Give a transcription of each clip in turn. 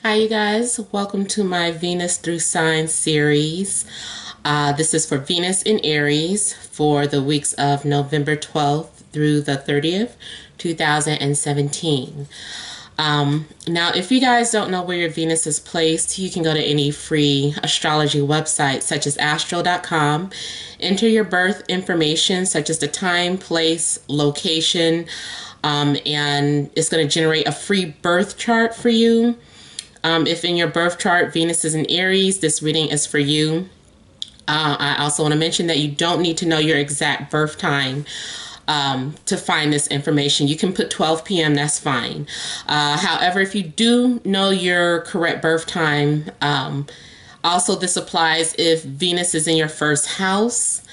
Hi, you guys. Welcome to my Venus through Signs series. This is for Venus in Aries for the weeks of November 12th through the 30th, 2017. Now, if you guys don't know where your Venus is placed, you can go to any free astrology website such as astro.com, enter your birth information such as the time, place, location, and it's going to generate a free birth chart for you. If in your birth chart Venus is in Aries, this reading is for you. I also want to mention that you don't need to know your exact birth time to find this information. You can put 12 p.m., that's fine. However, if you do know your correct birth time, also this applies if Venus is in your first house.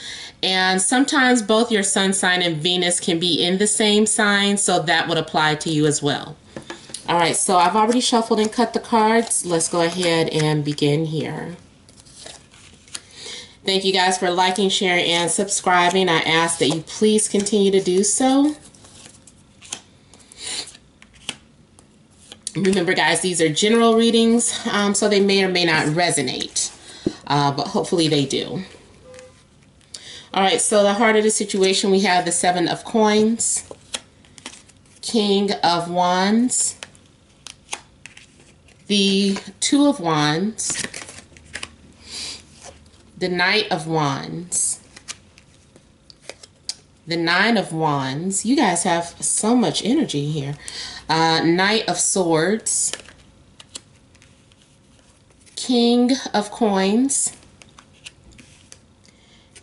And sometimes both your sun sign and Venus can be in the same sign, so that would apply to you as well. All right, so I've already shuffled and cut the cards. Let's go ahead and begin here. Thank you guys for liking, sharing, and subscribing. I ask that you please continue to do so. Remember, guys, these are general readings, so they may or may not resonate, but hopefully they do. All right, so the heart of the situation, we have the Seven of Coins, King of Wands, the Two of Wands, the Knight of Wands, the Nine of Wands. You guys have so much energy here. Knight of Swords, King of Coins,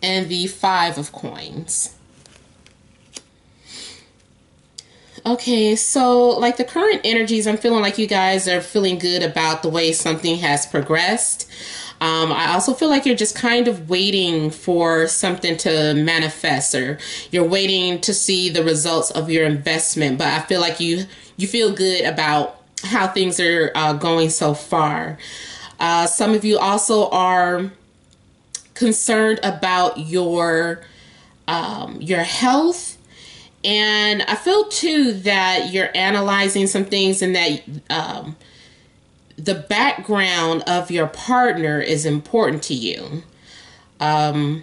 and the Five of Coins. Okay, so like the current energies, I'm feeling like you guys are feeling good about the way something has progressed. I also feel like you're just kind of waiting for something to manifest, or you're waiting to see the results of your investment. But I feel like you feel good about how things are going so far. Some of you also are concerned about your health. And I feel too that you're analyzing some things, and that the background of your partner is important to you. I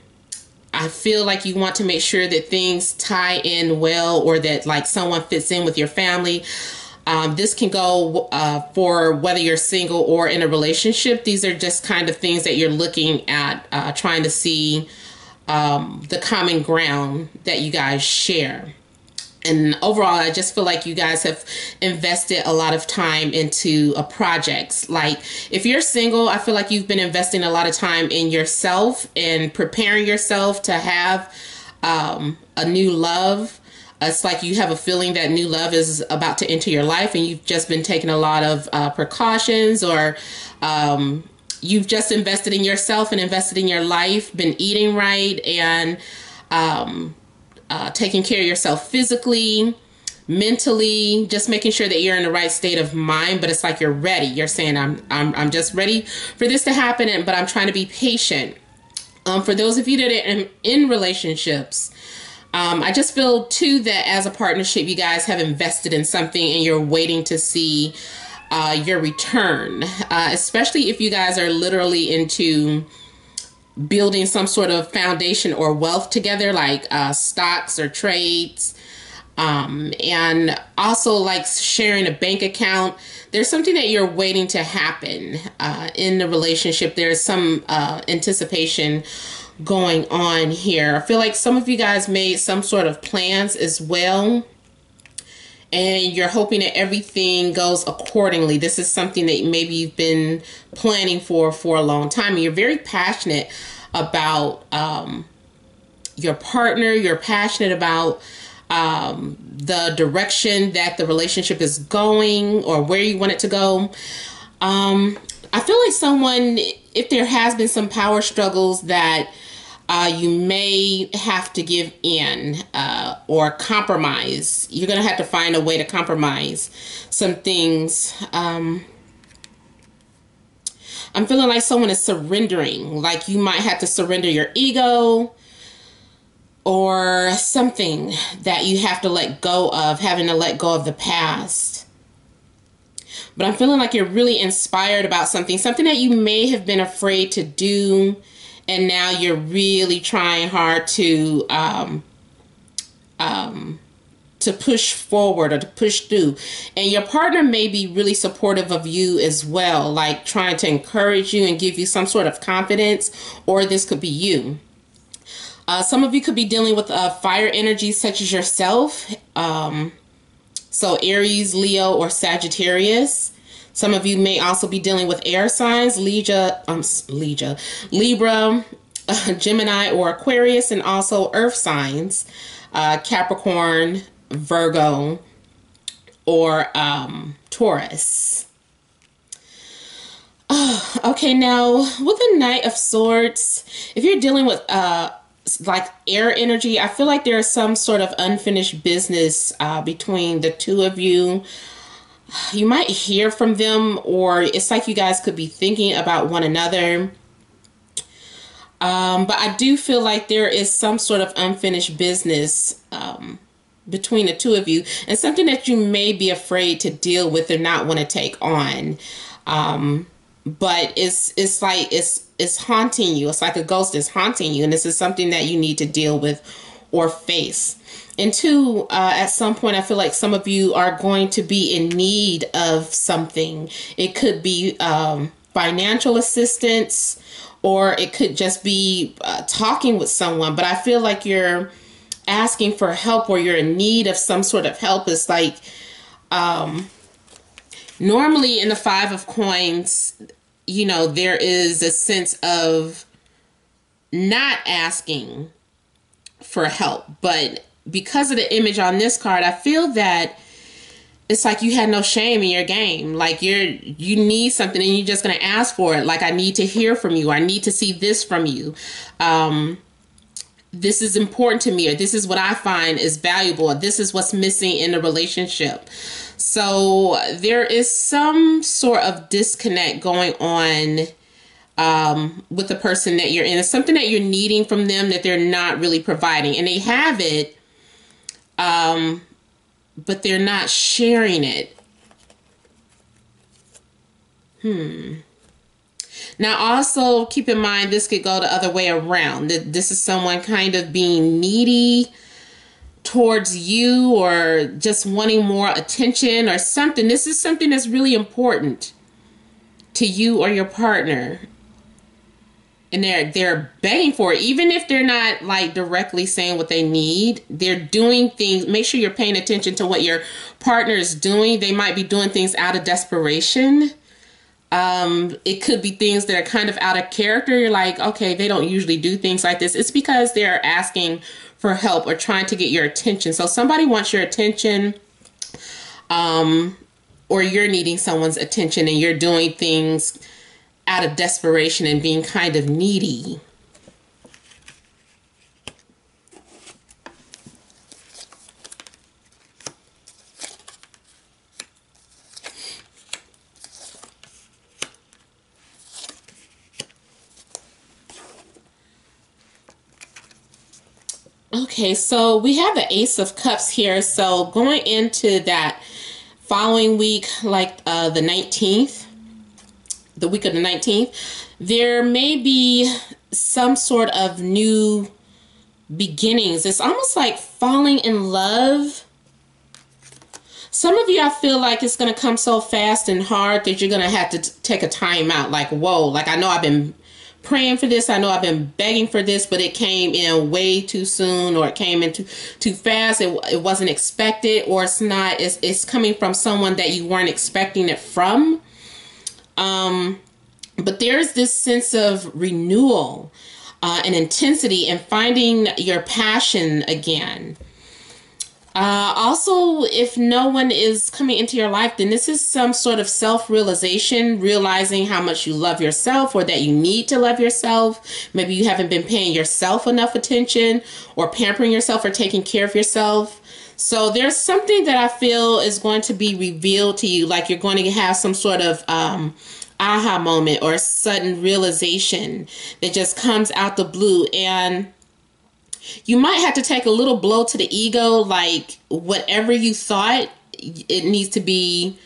feel like you want to make sure that things tie in well, or that like someone fits in with your family. This can go for whether you're single or in a relationship. These are just kind of things that you're looking at, trying to see the common ground that you guys share. And overall, I just feel like you guys have invested a lot of time into projects. Like if you're single, I feel like you've been investing a lot of time in yourself and preparing yourself to have a new love. It's like you have a feeling that new love is about to enter your life, and you've just been taking a lot of precautions, or you've just invested in yourself and invested in your life, been eating right, and taking care of yourself physically, mentally, just making sure that you're in the right state of mind. But it's like you're ready. You're saying, I'm just ready for this to happen, but I'm trying to be patient. For those of you that are in relationships, I just feel too that as a partnership, you guys have invested in something and you're waiting to see your return, especially if you guys are literally into building some sort of foundation or wealth together, like stocks or trades, and also like sharing a bank account. There's something that you're waiting to happen in the relationship. There's some anticipation going on here. I feel like some of you guys made some sort of plans as well, and you're hoping that everything goes accordingly. This is something that maybe you've been planning for a long time. And you're very passionate about your partner. You're passionate about the direction that the relationship is going, or where you want it to go. I feel like someone, if there has been some power struggles, that you may have to give in or compromise. You're going to have to find a way to compromise some things. I'm feeling like someone is surrendering. Like you might have to surrender your ego, or something that you have to let go of, having to let go of the past. but I'm feeling like you're really inspired about something that you may have been afraid to do, and now you're really trying hard to push forward or to push through. And your partner may be really supportive of you as well, like trying to encourage you and give you some sort of confidence, or this could be you. Some of you could be dealing with fire energy such as yourself. So Aries, Leo, or Sagittarius. Some of you may also be dealing with air signs, Libra, Gemini, or Aquarius, and also earth signs, Capricorn, Virgo, or Taurus. Okay, now with the Knight of Swords, if you're dealing with like air energy, I feel like there is some sort of unfinished business between the two of you. You might hear from them, or it's like you guys could be thinking about one another. But I do feel like there is some sort of unfinished business between the two of you, and something that you may be afraid to deal with or not want to take on. But it's like it's haunting you. It's like a ghost is haunting you, and this is something that you need to deal with or face. And two, at some point, I feel like some of you are going to be in need of something. It could be financial assistance, or it could just be talking with someone. But I feel like you're asking for help, or you're in need of some sort of help. It's like normally in the Five of Coins, you know, there is a sense of not asking for help. But because of the image on this card, I feel that it's like you had no shame in your game. Like you need something and you're just going to ask for it. Like, I need to hear from you. I need to see this from you. This is important to me, or this is what I find is valuable, or this is what's missing in the relationship. So there is some sort of disconnect going on with the person that you're in. It's something that you're needing from them that they're not really providing, and they have it, but they're not sharing it. Now, also keep in mind, this could go the other way around. This is someone kind of being needy towards you, or just wanting more attention or something. This is something that's really important to you or your partner. And they're begging for it, even if they're not like directly saying what they need. They're doing things. Make sure you're paying attention to what your partner is doing. They might be doing things out of desperation. It could be things that are kind of out of character. You're like, okay, they don't usually do things like this. It's because they're asking for help or trying to get your attention. So somebody wants your attention, or you're needing someone's attention, and you're doing things out of desperation and being kind of needy. Okay, so we have the Ace of Cups here. So going into that following week, like the 19th, the week of the 19th, there may be some sort of new beginnings. It's almost like falling in love. Some of you, I feel like it's going to come so fast and hard that you're going to have to take a time out. Like, whoa, like I know I've been praying for this. I know I've been begging for this, but it came in way too soon, or it came in too fast. It wasn't expected, or it's not. It's coming from someone that you weren't expecting it from. But there's this sense of renewal and intensity and finding your passion again. Also, if no one is coming into your life, then this is some sort of self-realization, realizing how much you love yourself, or that you need to love yourself. Maybe you haven't been paying yourself enough attention, or pampering yourself, or taking care of yourself. So there's something that I feel is going to be revealed to you, like you're going to have some sort of aha moment or sudden realization that just comes out the blue. And you might have to take a little blow to the ego, like whatever you thought, it needs to be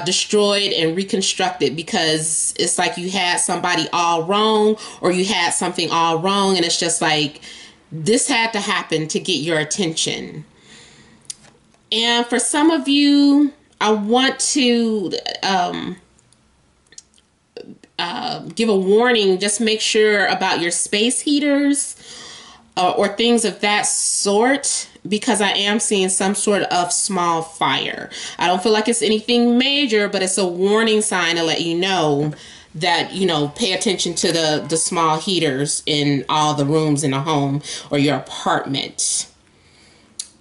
destroyed and reconstructed, because it's like you had somebody all wrong, or you had something all wrong, and it's just like this had to happen to get your attention. And for some of you, I want to give a warning. Just make sure about your space heaters or things of that sort, because I am seeing some sort of small fire. I don't feel like it's anything major, but it's a warning sign to let you know that, you know, pay attention to the small heaters in all the rooms in the home or your apartment.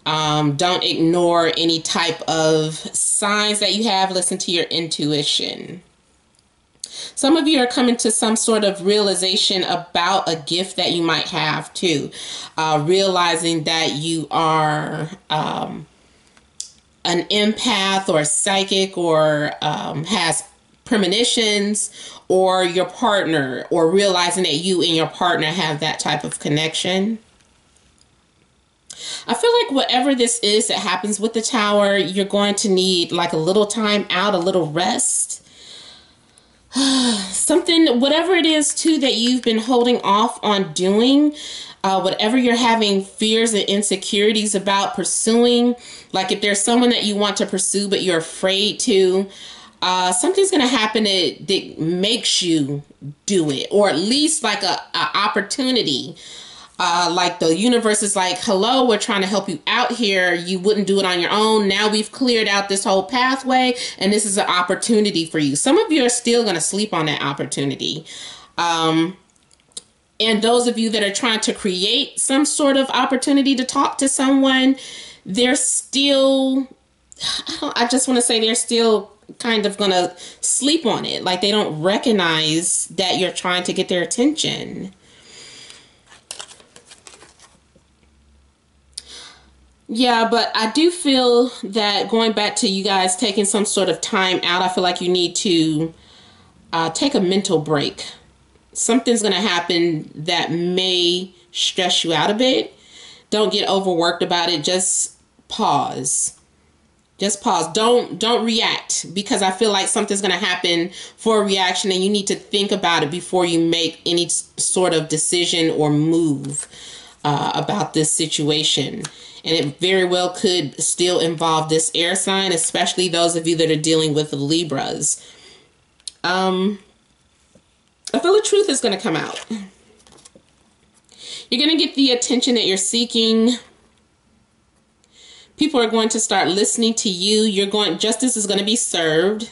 Don't ignore any type of signs that you have. Listen to your intuition. Some of you are coming to some sort of realization about a gift that you might have too. Realizing that you are an empath or psychic, or has premonitions, or your partner, or realizing that you and your partner have that type of connection. I feel like whatever this is that happens with the Tower, you're going to need like a little time out, a little rest. Something, whatever it is too that you've been holding off on doing, whatever you're having fears and insecurities about pursuing, like if there's someone that you want to pursue but you're afraid to, something's going to happen that makes you do it, or at least like a opportunity. Like the universe is like, hello, we're trying to help you out here. You wouldn't do it on your own. Now we've cleared out this whole pathway, and this is an opportunity for you. Some of you are still going to sleep on that opportunity. And those of you that are trying to create some sort of opportunity to talk to someone, they're still, I just want to say they're still kind of going to sleep on it. Like they don't recognize that you're trying to get their attention. Yeah, but I do feel that going back to you guys taking some sort of time out, I feel like you need to take a mental break. Something's going to happen that may stress you out a bit. Don't get overworked about it. Just pause. Just pause. Don't react, because I feel like something's going to happen for a reaction, and you need to think about it before you make any sort of decision or move about this situation. And it very well could still involve this air sign, especially those of you that are dealing with Libras. I feel the truth is going to come out. You're going to get the attention that you're seeking. People are going to start listening to you. Justice is going to be served.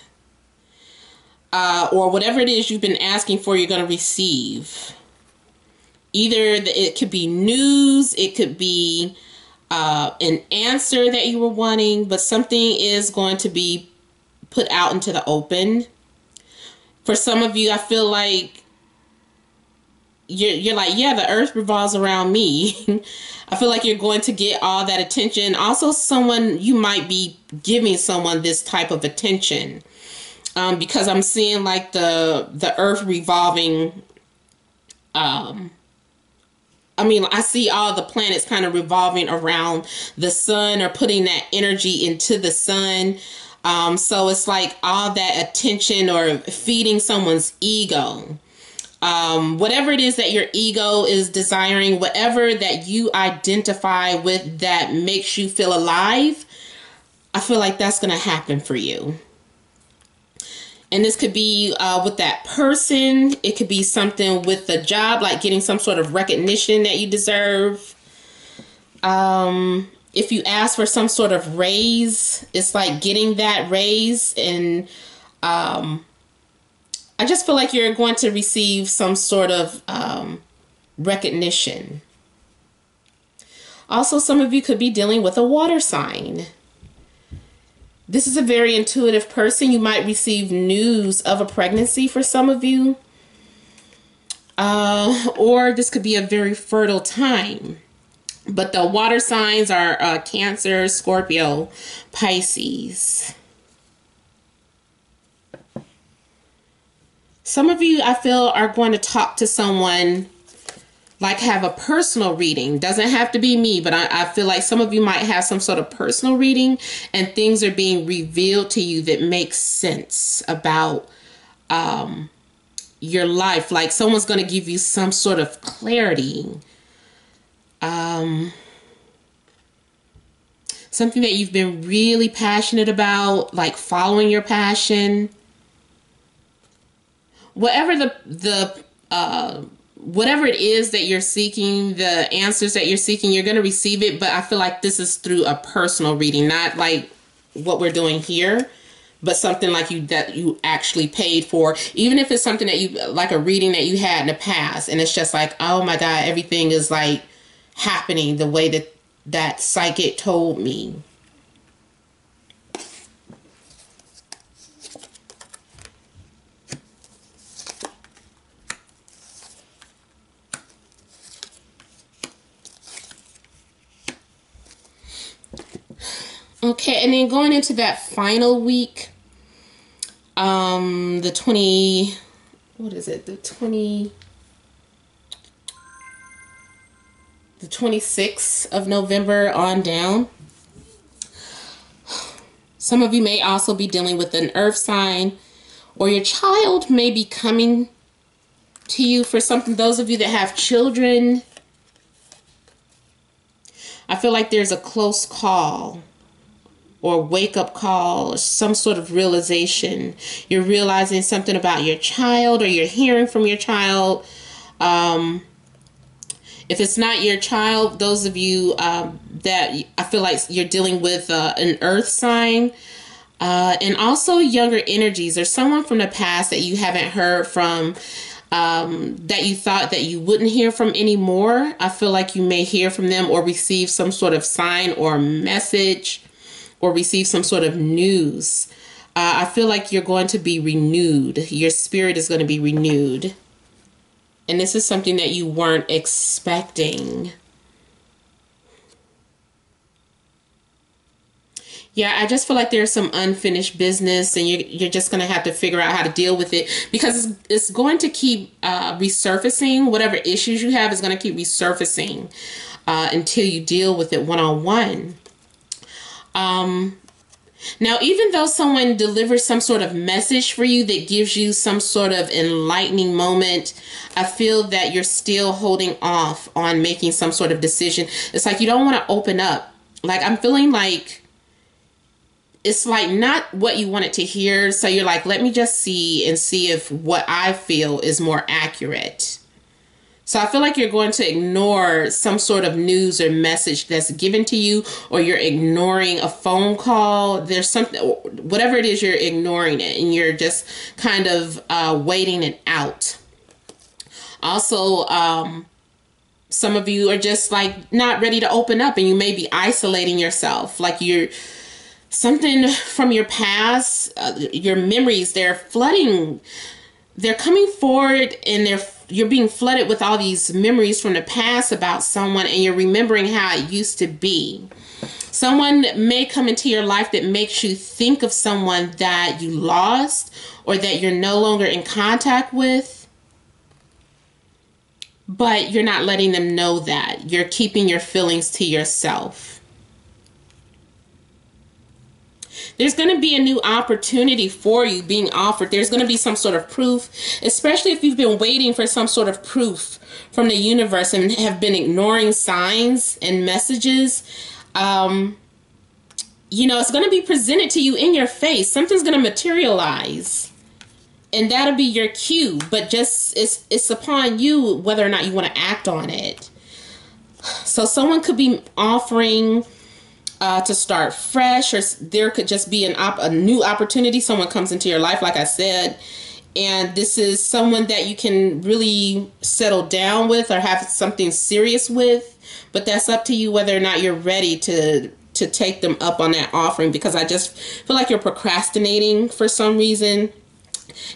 Or whatever it is you've been asking for, you're going to receive. Either it could be news, it could be an answer that you were wanting, but something is going to be put out into the open. For some of you, I feel like you're like, yeah, the earth revolves around me. I feel like you're going to get all that attention. Also, you might be giving someone this type of attention, because I'm seeing like the earth revolving. I see all the planets kind of revolving around the sun, or putting that energy into the sun. So it's like all that attention, or feeding someone's ego. Whatever it is that your ego is desiring, whatever that you identify with that makes you feel alive, I feel like that's going to happen for you. And this could be with that person. It could be something with the job, like getting some sort of recognition that you deserve. If you ask for some sort of raise, it's like getting that raise. And I just feel like you're going to receive some sort of recognition. Also, some of you could be dealing with a water sign. This is a very intuitive person. You might receive news of a pregnancy for some of you. Or this could be a very fertile time. But the water signs are Cancer, Scorpio, Pisces. Some of you, I feel, are going to talk to someone like have a personal reading. Doesn't have to be me, but I feel like some of you might have some sort of personal reading and things are being revealed to you that makes sense about your life. Like someone's going to give you some sort of clarity. Something that you've been really passionate about, like following your passion. Whatever whatever it is that you're seeking, the answers that you're seeking, you're going to receive it. But I feel like this is through a personal reading, not like what we're doing here, but something like that you actually paid for. Even if it's something that you, like a reading that you had in the past, and it's just like, oh my God, everything is like happening the way that psychic told me. Okay, and then going into that final week, the 20, what is it? The 26th of November on down. Some of you may also be dealing with an earth sign, or your child may be coming to you for something. Those of you that have children, I feel like there's a close call or wake-up call, or some sort of realization. You're realizing something about your child, or you're hearing from your child. If it's not your child, those of you that I feel like you're dealing with an earth sign, and also younger energies, or someone from the past that you haven't heard from, that you thought that you wouldn't hear from anymore. I feel like you may hear from them or receive some sort of sign or message, or receive some sort of news. I feel like you're going to be renewed. Your spirit is going to be renewed. And this is something that you weren't expecting. Yeah, I just feel like there's some unfinished business, and you're just going to have to figure out how to deal with it, because it's going to keep resurfacing. Whatever issues you have is going to keep resurfacing until you deal with it one-on-one. Now, even though someone delivers some sort of message for you that gives you some sort of enlightening moment, I feel that you're still holding off on making some sort of decision. It's like you don't want to open up. Like, I'm feeling like it's like not what you wanted to hear. So you're like, let me just see if what I feel is more accurate. So I feel like you're going to ignore some sort of news or message that's given to you, or you're ignoring a phone call. There's something, whatever it is, you're ignoring it, and you're just kind of waiting it out. Also, some of you are just like not ready to open up, and you may be isolating yourself. Like you're something from your past, your memories, they're flooding. They're coming forward, and you're being flooded with all these memories from the past about someone, and you're remembering how it used to be. Someone may come into your life that makes you think of someone that you lost, or that you're no longer in contact with, but you're not letting them know that. You're keeping your feelings to yourself. There's going to be a new opportunity for you being offered. There's going to be some sort of proof, especially if you've been waiting for some sort of proof from the universe and have been ignoring signs and messages. You know, it's going to be presented to you in your face. Something's going to materialize, and that'll be your cue. But just it's upon you whether or not you want to act on it. So someone could be offering to start fresh, or there could just be a new opportunity. Someone comes into your life, like I said, and this is someone that you can really settle down with or have something serious with. But that's up to you whether or not you're ready to take them up on that offering, because I just feel like you're procrastinating for some reason.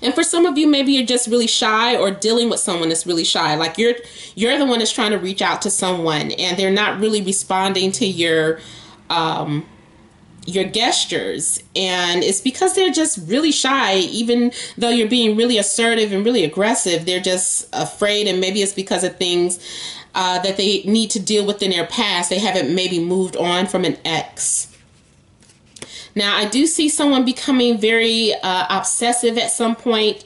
And for some of you, maybe you're just really shy, or dealing with someone that's really shy. Like you're the one that's trying to reach out to someone, and they're not really responding to your your gestures, and it's because they're just really shy. Even though you're being really assertive and really aggressive, they're just afraid, and maybe it's because of things that they need to deal with in their past. They haven't maybe moved on from an ex. Now, I do see someone becoming very obsessive at some point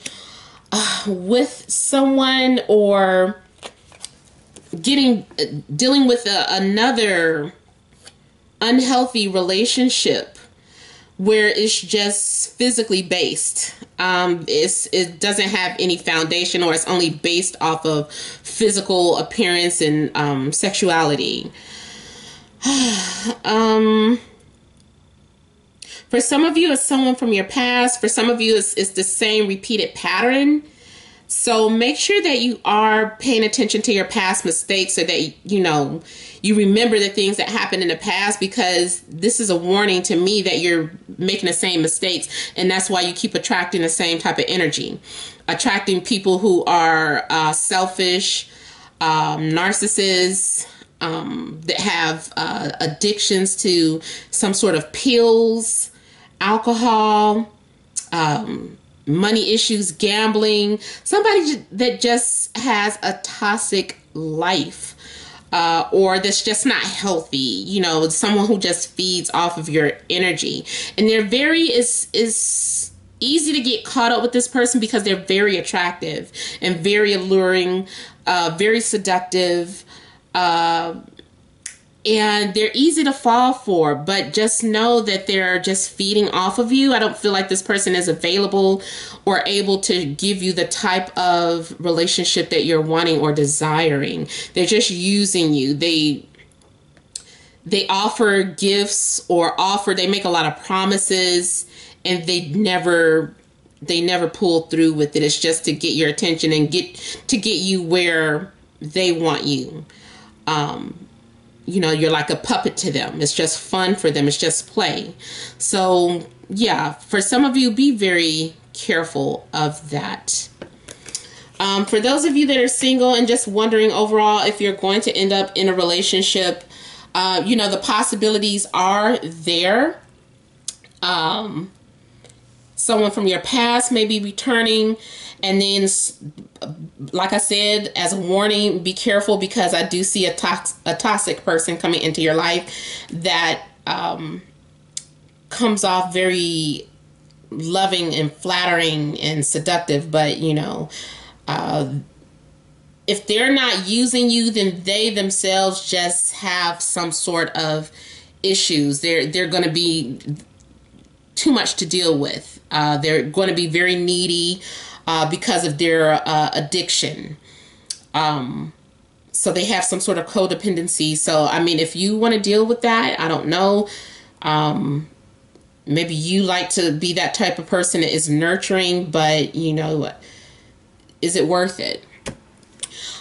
with someone, or dealing with another unhealthy relationship where it's just physically based. It doesn't have any foundation, or it's only based off of physical appearance and sexuality. For some of you, it's someone from your past. For some of you, it's the same repeated pattern. So make sure that you are paying attention to your past mistakes, so that, you remember the things that happened in the past, because this is a warning to me that you're making the same mistakes. And that's why you keep attracting the same type of energy, attracting people who are selfish, narcissists, that have addictions to some sort of pills, alcohol, money issues, gambling, somebody that just has a toxic life, or that's just not healthy, someone who just feeds off of your energy. And they're is easy to get caught up with this person because they're very attractive and very alluring, very seductive, and they're easy to fall for, but just know that they're just feeding off of you. I don't feel like this person is available or able to give you the type of relationship that you're wanting or desiring. They're just using you. They offer gifts, or they make a lot of promises, and they never pull through with it. It's just to get your attention and get you where they want you. You're like a puppet to them. It's just fun for them. It's just play. So yeah, for some of you, be very careful of that. For those of you that are single and just wondering overall if you're going to end up in a relationship, the possibilities are there. Someone from your past may be returning. And then, like I said, as a warning, be careful, because I do see a toxic person coming into your life that comes off very loving and flattering and seductive. But, if they're not using you, then they themselves just have some sort of issues. They're going to be too much to deal with. They're going to be very needy because of their addiction. So they have some sort of codependency. So, if you want to deal with that, I don't know. Maybe you like to be that type of person that is nurturing, but, is it worth it?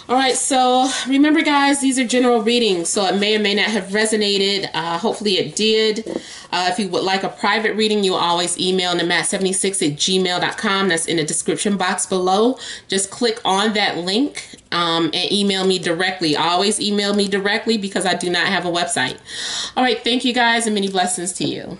All right, so remember, guys, these are general readings, so it may or may not have resonated. Hopefully it did. If you would like a private reading, you always email namat76@gmail.com. That's in the description box below. Just click on that link and email me directly. Always email me directly, because I do not have a website. All right, thank you, guys, and many blessings to you.